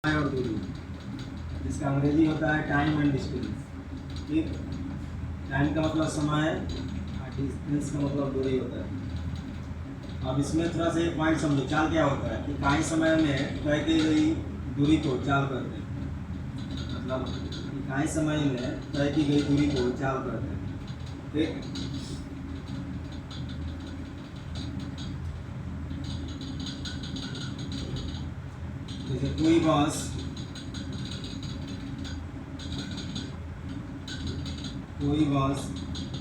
समय और दूरी, जिसका अंग्रेजी होता है टाइम एंड डिस्टेंस। ठीक, टाइम का मतलब समय और डिस्टेंस का मतलब दूरी होता है। अब इसमें थोड़ा सा एक पॉइंट समझो, चाल क्या होता है कि काई समय में तय की गई दूरी को चाल करते हैं। मतलब कि काई समय में तय की गई दूरी को चाल करते हैं। ठीक, जैसे कोई बस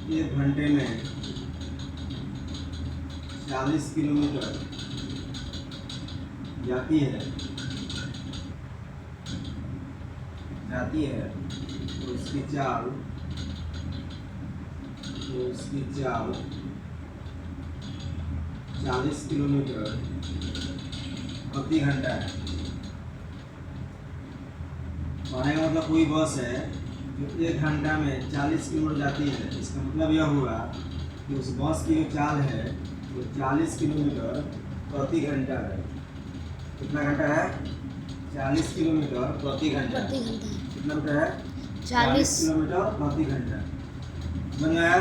1 घंटे में 40 किलोमीटर जाती है तो उसकी चाल 40 किलोमीटर प्रति घंटा है। कहने का मतलब कोई बस है जो 1 घंटा में 40 किलोमीटर जाती है, इसका मतलब यह हुआ कि उस बस की जो चाल है वो 40 किलोमीटर प्रति घंटा है। कितना घंटा है? 40 किलोमीटर प्रति घंटा। कितना मीटर है? 40 किलोमीटर प्रति घंटा। समझ में आया?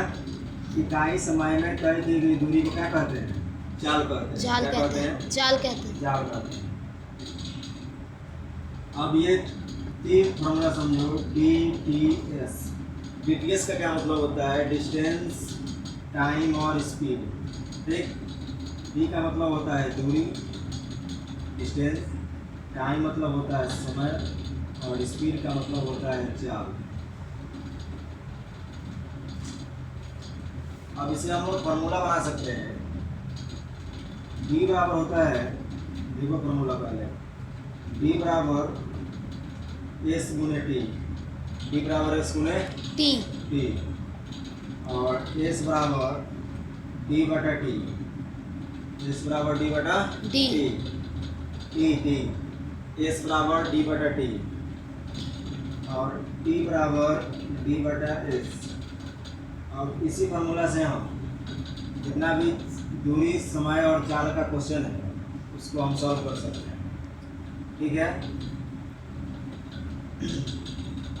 इकाई समय में तय की गई दूरी को क्या कहते हैं? चाल कहते हैं। चाल कहते हैं। अब ये 3 फॉर्मूला समझो। DTS। DTS का क्या मतलब होता है? डिस्टेंस, टाइम और स्पीड। ठीक, D का मतलब होता है दूरी, डिस्टेंस, टाइम मतलब होता है समय और स्पीड का मतलब होता है चाल। अब इसे हम लोग फॉर्मूला बना सकते हैं। D बराबर होता है, देखो फॉर्मूला पहले, D बराबर S गुने T। D बराबर S गुने T और S बराबर D बटा T। S बराबर D बटा T। S बराबर D बटा T और T बराबर D बटा S। अब इसी फार्मूला से हम जितना भी दूरी, समय और चाल का क्वेश्चन है उसको हम सॉल्व कर सकते हैं। ठीक है,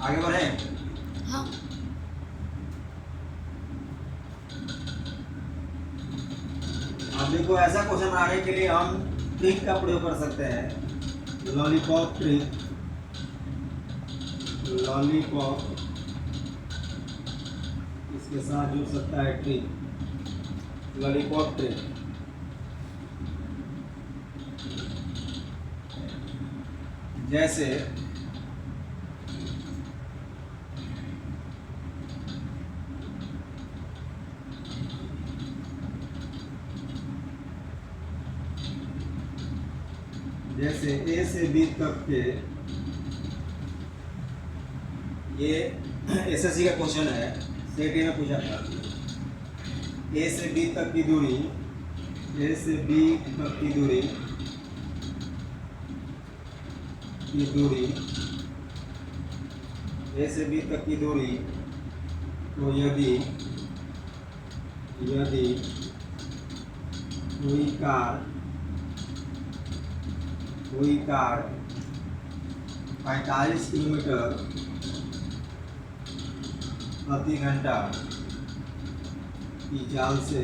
आगे बढ़ें। हाँ। अब देखो, ऐसा क्वेश्चन बनाने के लिए हम ट्रिक का प्रयोग कर सकते हैं। Lollipop trick. इसके साथ जुड़ सकता है ट्रिक, लॉलीपॉप ट्रिक। जैसे A से B तक के, ये SSC का क्वेश्चन है, सेट ए में पूछा था। A से B तक की दूरी, A से B तक की दूरी A से B तक की दूरी, तो यदि कोई कार 45 किलोमीटर प्रति घंटा की चाल से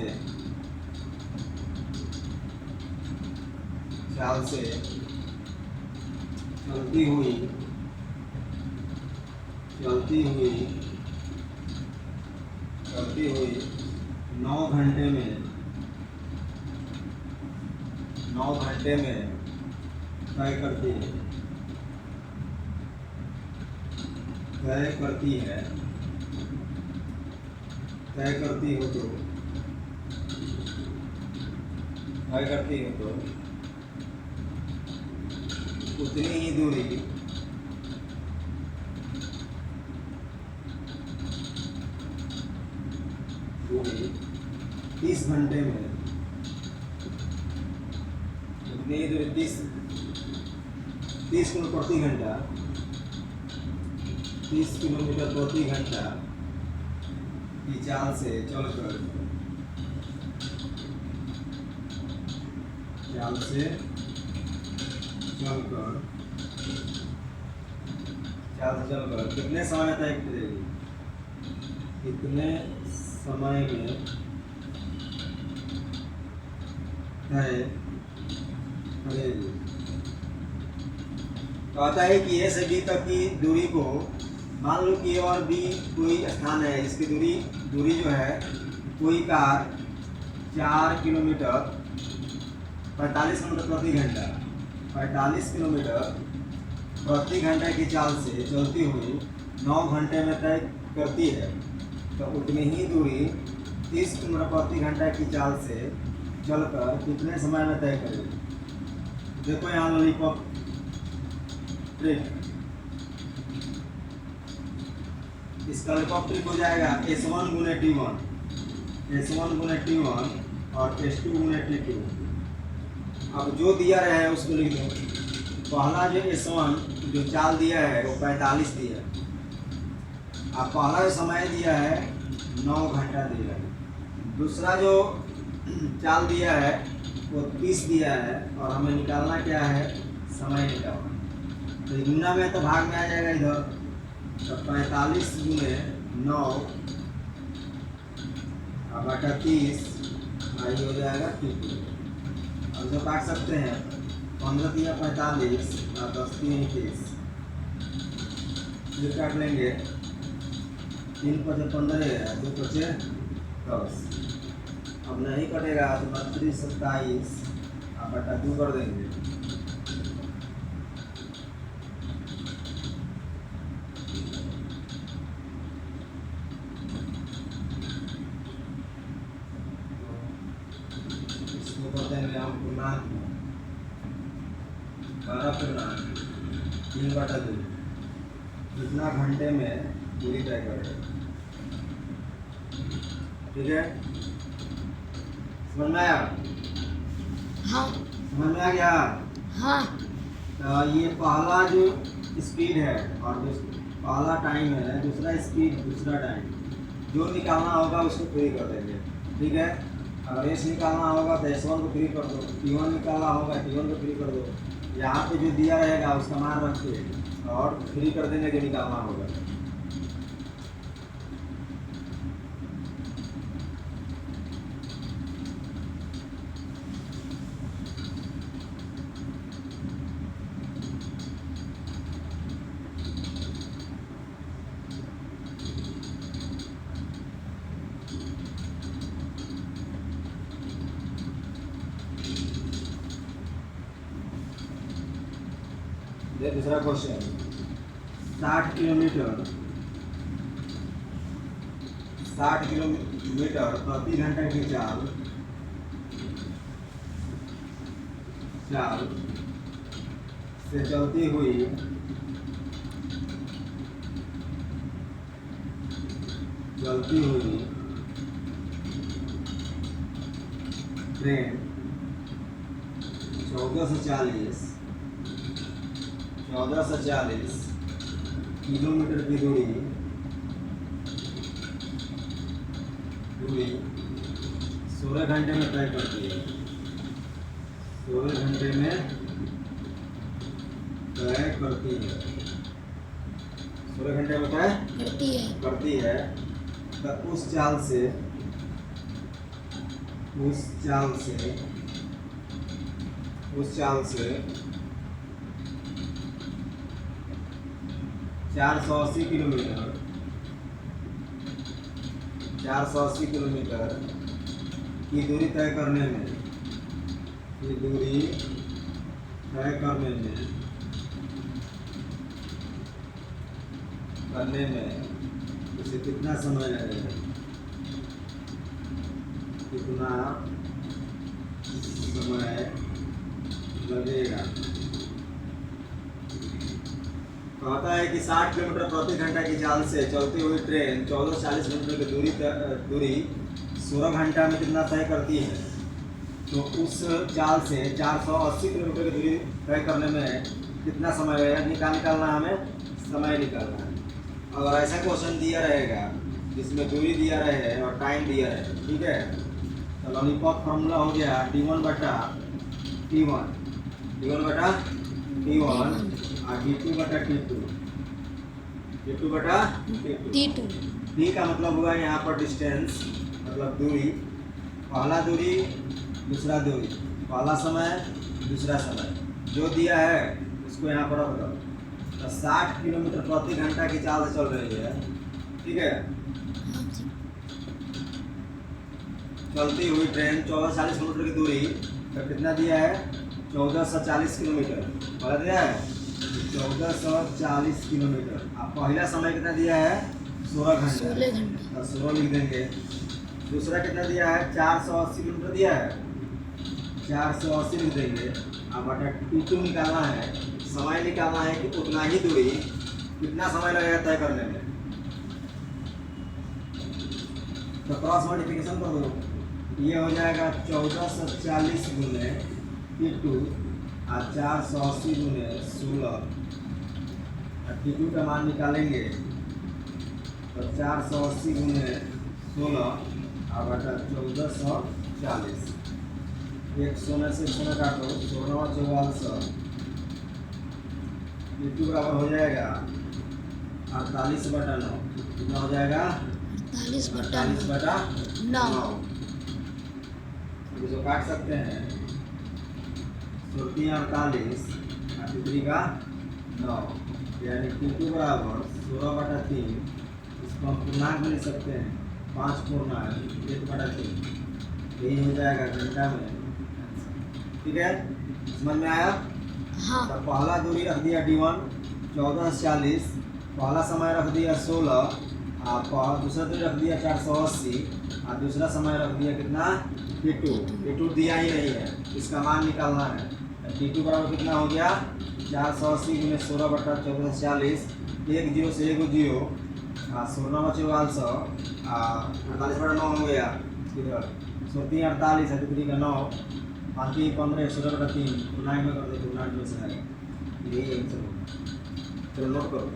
चलती हुई 9 घंटे में तय करती हो तो उतनी ही दूरी 30 घंटे में, उतनी ही दूरी 30 किलोमीटर प्रति घंटा, 30 किलोमीटर प्रति घंटा की चाल से चलकर चाल से चलकर कितने समय में तय करेगी, कितने समय में तय करेगी। कहता है कि ए से बी तक की दूरी को, मान लो कि ए और बी कोई स्थान है, इसकी दूरी जो है कोई कार 4 किलोमीटर 45 किलोमीटर प्रति घंटा 45 किलोमीटर प्रति घंटा की चाल से चलती हुई 9 घंटे में तय करती है, तो उतनी ही दूरी 30 किलोमीटर प्रति घंटा की चाल से चलकर कितने समय में तय करेगी। देखो यहाँ लॉलीपॉप ट्रिक, इसका लॉलीपॉप ट्रिक हो जाएगा S1 गुने T1, S1 गुने T1 और S2 गुने T2। अब जो दिया रहा है उसको लिख दो। पहला जो S1 जो चाल दिया है वो 45 दिया है, अब पहला जो समय दिया है 9 घंटा दिया है, दूसरा जो चाल दिया है वो 30 दिया है और हमें निकालना क्या है, समय निकालना। तो गुना में तो भाग में आ जाएगा इधर, तो 45 गुने 9 और बटा 30 आई हो जाएगा T2। अब जो काट सकते हैं 15 दिया 45 और 10 3 30, ये काट लेंगे 3 5 15 2 5 10। अब नहीं कटेगा तो 32 27 और बटा 2 कर देंगे। इसको कर देंगे हम पूर्णांक 3 बटा 2, कितना घंटे में दूरी तय करेगा। ठीक है, समझ में आया? हाँ। समझ में आ गया? हाँ। तो ये पहला जो स्पीड है और पहला टाइम है, दूसरा स्पीड दूसरा टाइम, जो निकालना होगा उसको फ्री कर देंगे। ठीक है, अगर एस निकालना होगा तो S1 को फ्री कर दो, T1 निकालना होगा T1 को फ्री कर दो। यहाँ पे जो दिया रहेगा उसका मान रख के और फ्री कर देंगे जो निकालना होगा। दूसरा क्वेश्चन, 60 किलोमीटर प्रति घंटा की चाल से चलती हुई ट्रेन 1440 किलोमीटर की दूरी 16 घंटे में तय करती है। 16 घंटे में तय करती है, 16 घंटे में तय करती है। तो उस चाल से 480 किलोमीटर की दूरी तय करने में उसे कितना समय लगेगा, कहता है कि 60 किलोमीटर प्रति घंटा की चाल से चलती हुई ट्रेन 1440 किलोमीटर की दूरी 16 घंटा में कितना तय करती है। तो उस चाल से 480 किलोमीटर की दूरी तय करने में कितना समय लगेगा, निकालना हमें समय निकालना है। अगर ऐसा क्वेश्चन दिया रहेगा जिसमें दूरी दिया रहे और टाइम दिया रहे, ठीक है, तो लॉलीपॉप फॉर्मूला हो गया D1 बटा T1 और D2 बटा T2। T2 बटा T2 D का मतलब हुआ यहाँ पर डिस्टेंस, मतलब दूरी। पहला दूरी, दूसरा दूरी, पहला समय, दूसरा समय जो दिया है उसको यहाँ पर रख दो। तो 60 किलोमीटर प्रति घंटा की चाल से चल रही है, ठीक है। हाँ जी चलती हुई ट्रेन 1440 किलोमीटर की दूरी तो कितना दिया है? 1440 किलोमीटर। पहला दिया है 1440 किलोमीटर। अब पहला समय कितना दिया है? 16 घंटे। 16 घंटे तो 16 लिख देंगे। दूसरा कितना दिया है? 480 किलोमीटर दिया है, 480 लिख देंगे। अब बटा T2 निकालना है, समय निकालना है कि उतना ही दूरी कितना समय लगेगा तय करने में। तो क्रॉस मल्टीप्लिकेशन कर दो, ये हो जाएगा 1440 गुने T2 और 480 गुने 16। T2 का मान निकालेंगे तो 480 गुने 16 और बटा 1440। एक सोने से सोना काटो, 16 T2 बराबर हो जाएगा 48 बटा 9। कितना हो जाएगा? 48 बटा 48 बटा 9 जो काट सकते हैं 48 और T3 का 9, यानी T2 बराबर 16 बटा 3। इसको हम पूर्णांक में लिख सकते हैं 5 पूर्णांक 1 बटा 3। यही हो जाएगा घंटा में, ठीक है। समझ में आया? हाँ तो पहला दूरी रख दिया D1 1440, पहला समय रख दिया 16 और दूसरा दूरी रख दिया 480 और दूसरा समय रख दिया कितना? T2 दिया ही नहीं है, इसका मान निकालना है। T2 बराबर कितना हो गया? 480 गुने 16 बटा 1440। 1 0 से 1 0 16 बचे 48 बटा 9 हो गया। इधर 16 48 है, 3 का 9, 5 15 16 बटा 3 पूर्णांक में कर दो, पूर्णांक में से आएगा। यही आंसर होगा। चलो नोट करो।